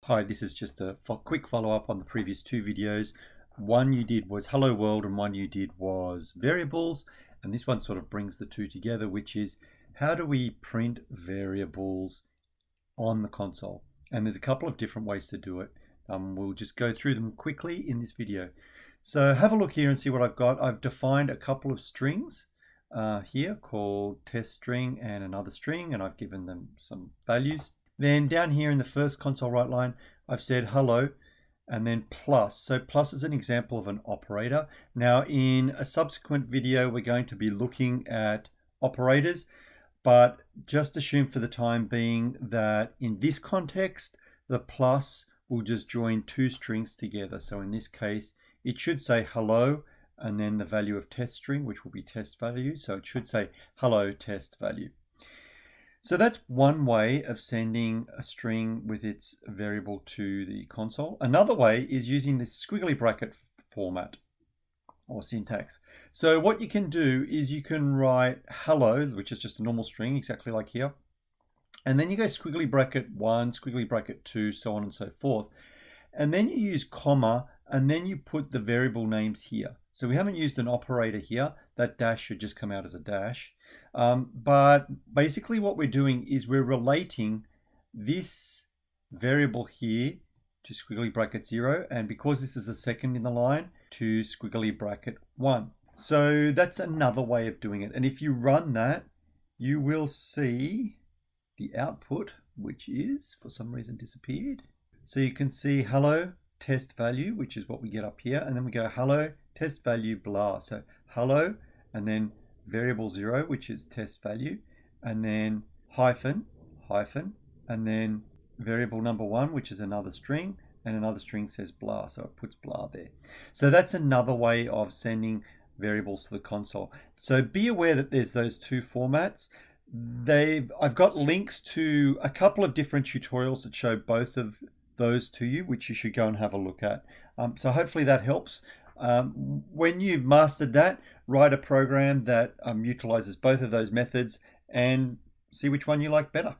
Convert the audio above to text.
Hi, this is just a quick follow-up on the previous two videos. One you did was Hello World and one you did was variables. And this one sort of brings the two together, which is how do we print variables on the console? And there's a couple of different ways to do it. We'll just go through them quickly in this video. So have a look here and see what I've got. I've defined a couple of strings here called test string and another string, and I've given them some values. Then down here in the first console write line, I've said hello and then plus. So plus is an example of an operator. Now in a subsequent video, we're going to be looking at operators, but just assume for the time being that in this context, the plus will just join two strings together. So in this case, it should say hello and then the value of test string, which will be test value. So it should say hello test value. So that's one way of sending a string with its variable to the console. Another way is using this squiggly bracket format or syntax. So what you can do is you can write hello, which is just a normal string, exactly like here. And then you go squiggly bracket 1, squiggly bracket 2, so on and so forth. And then you use comma, and then you put the variable names here. So we haven't used an operator here. That dash should just come out as a dash. But basically what we're doing is we're relating this variable here to squiggly bracket 0. And because this is the second in the line, to squiggly bracket 1. So that's another way of doing it. And if you run that, you will see the output, which is, for some reason, disappeared. So you can see hello test value, which is what we get up here. And then we go hello test value blah. So hello and then variable 0, which is test value, and then hyphen, and then variable number 1, which is another string, and another string says blah, so it puts blah there. So that's another way of sending variables to the console. So be aware that there's those two formats. I've got links to a couple of different tutorials that show both of those to you, which you should go and have a look at. So hopefully that helps. When you've mastered that, write a program that utilizes both of those methods and see which one you like better.